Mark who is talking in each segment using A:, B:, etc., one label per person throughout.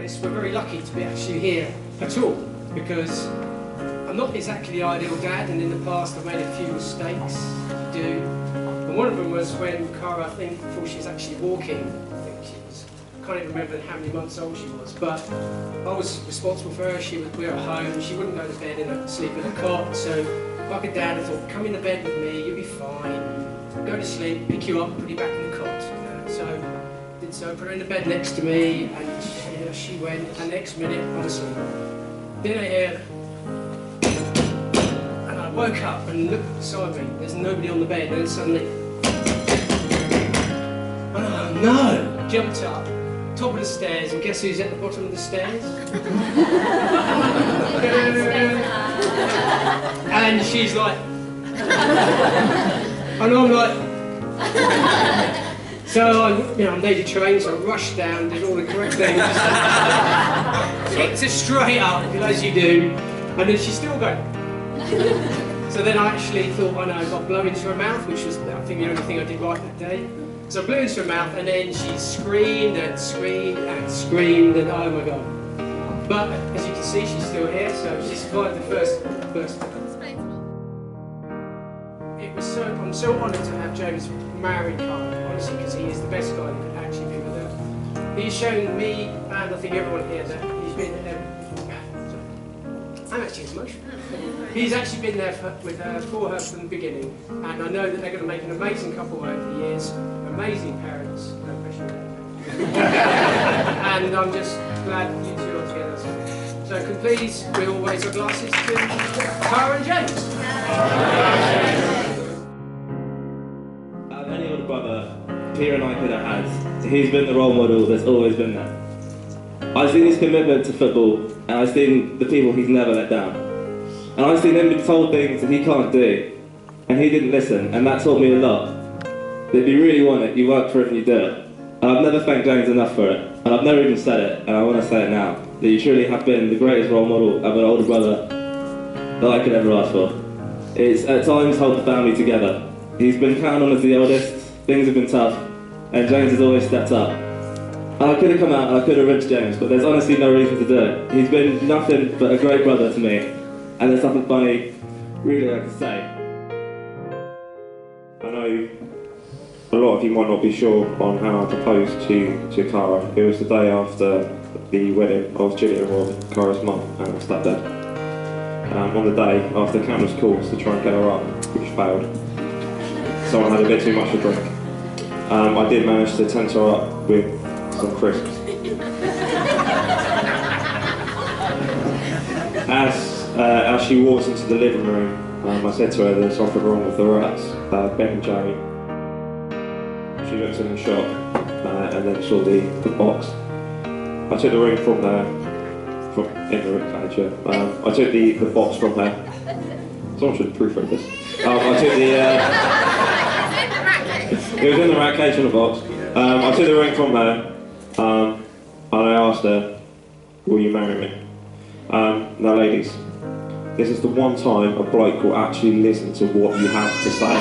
A: honest, we're very lucky to be actually here at all, because I'm not exactly the ideal dad, and in the past I've made a few mistakes, you do. And one of them was when Cara, I think, before she was actually walking, I can't even remember how many months old she was, but I was responsible for her. We were at home, she wouldn't go to bed sleep in a cot, so like a dad, I thought, come in the bed with me, you'll be fine, go to sleep, pick you up, put you back in the cot. So put her in the bed next to me, and she went, and next minute I was asleep. Then I hear, and I woke up and looked beside me, there's nobody on the bed, and then suddenly, oh no, jumped up, top of the stairs, and guess who's at the bottom of the stairs? And she's like, and I'm like, so I'm lady trained, so I rushed down, did all the correct things, kicked her straight up, as you do, and then she's still going. So then I actually thought, I got blow into her mouth, which was, I think, the only thing I did right that day. So I blew into her mouth, and then she screamed and screamed and screamed, and oh my god. But as you can see, she's still here, so she survived the first. I'm so honoured to have James marry Cara, honestly, because he is the best guy who could actually be with her. He's shown me, and I think everyone here, that he's been I'm actually emotional. He's actually been there for her from the beginning, and I know that they're going to make an amazing couple over the years, amazing parents, no pressure there. And I'm just glad you two are together. So can please, we all raise our glasses to Cara and James.
B: Any older brother Peter and I could have had, he's been the role model that's always been there. I've seen his commitment to football, and I've seen the people he's never let down. And I've seen him be told things that he can't do, and he didn't listen, and that taught me a lot. That if you really want it, you work for it and you do it. And I've never thanked James enough for it, and I've never even said it, and I want to say it now, that you truly have been the greatest role model of an older brother that I could ever ask for. It's at times held the family together. He's been counted on as the eldest, things have been tough, and James has always stepped up. And I could have come out and I could have rinsed James, but there's honestly no reason to do it. He's been nothing but a great brother to me, and there's nothing funny really I can say.
C: I know a lot of you might not be sure on how I proposed to Cara. It was the day after the wedding of Gillian with Cara's mum and stepdad. On the day after countless calls to try and get her up, which failed. Someone had a bit too much to drink. I did manage to tempt her up with some crisps. As she walks into the living room, I said to her there's something wrong with the rats, Ben and Jerry. She looked in the shop and then saw the box. I took the ring from her, in the ring cage, yeah. I took the box from her. Someone should proofread this. I took the... It was in the rat cage in the box. I took the ring from her, and I asked her, will you marry me? Now ladies, this is the one time a bloke will actually listen to what you have to say.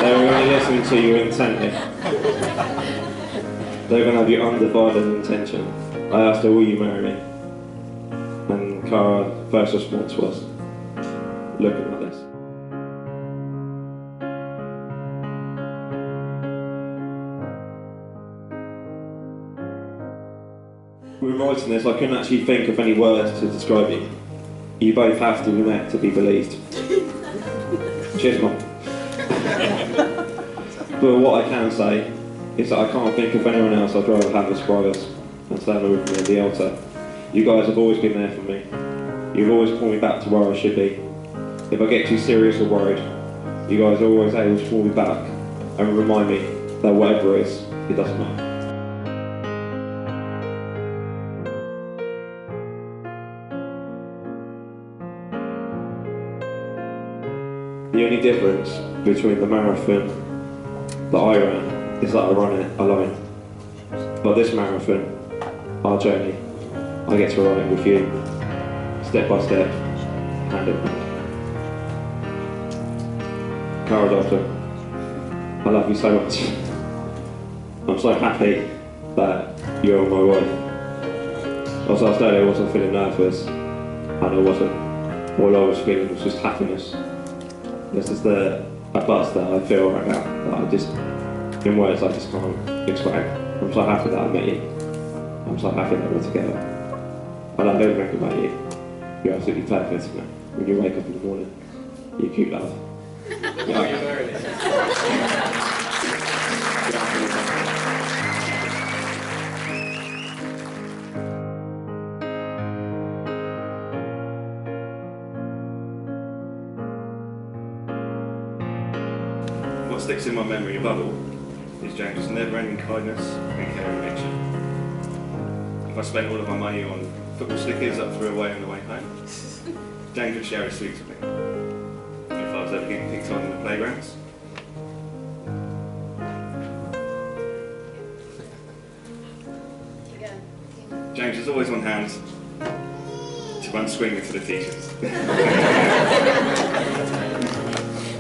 C: They're going to listen to you intently. They're going to have your undivided intention. I asked her, will you marry me? And Cara's first response was, looking like this. When writing this, I couldn't actually think of any words to describe you. You both have to be met to be believed. Cheers, Mum. But what I can say is that I can't think of anyone else I'd rather have as brothers and stand with me at the altar. You guys have always been there for me. You've always pulled me back to where I should be. If I get too serious or worried, you guys are always able to pull me back and remind me that whatever it is, it doesn't matter. The only difference between the marathon that I ran is that I run it alone. But this marathon, our journey, I get to run it with you, step by step, hand in hand. Cara Doctor, I love you so much. I'm so happy that you're my wife. as I said, I wasn't feeling nervous, and I wasn't. All I was feeling was just happiness. This is a buzz that I feel right now, that I just, in words I just can't explain. I'm so happy that I met you. I'm so happy that we're together. And I don't think about you. You're absolutely perfect to me. When you wake up in the morning, you're cute, love.
A: Oh, you're very
D: What sticks in my memory above all is James' never-ending kindness and caring nature. If I spent all of my money on football stickers that I threw away on the way home, James would share his sweets with me. If I was ever getting picked on in the playgrounds, James is always on hand to run screaming to the teachers.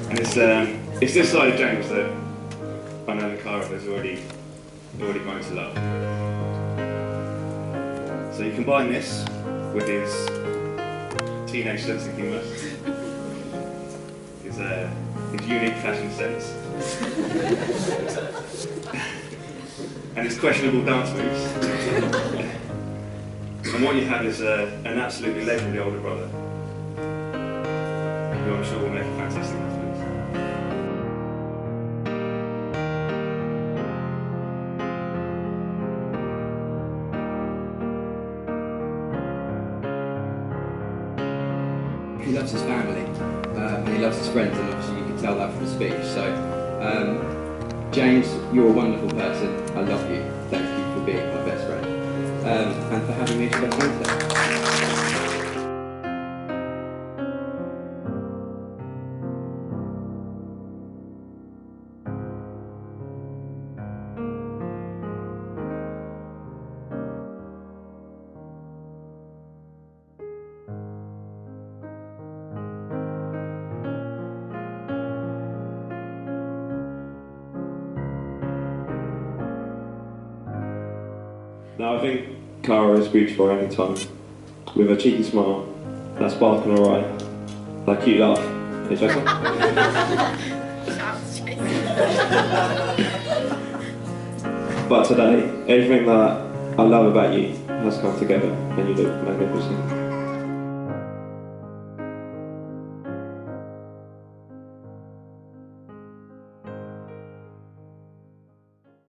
D: And it's this side of James that I know that Cara has already grown to love. So you combine this with his teenage sense of humour, his unique fashion sense, and his questionable dance moves, and what you have is an absolutely legendary older brother, who I'm sure will make a fantastic husband.
E: He loves his family, and he loves his friends, and obviously you can tell that from the speech. So, James, you're a wonderful person. I love you. Thank you for being my best friend, and for having me as your best friend today.
C: Now I think Cara is beautiful any time, with a cheeky smile, that sparkle in her eye, that cute laugh. Hey, Jason? But today, everything that I love about you has come together, and you look magnificent.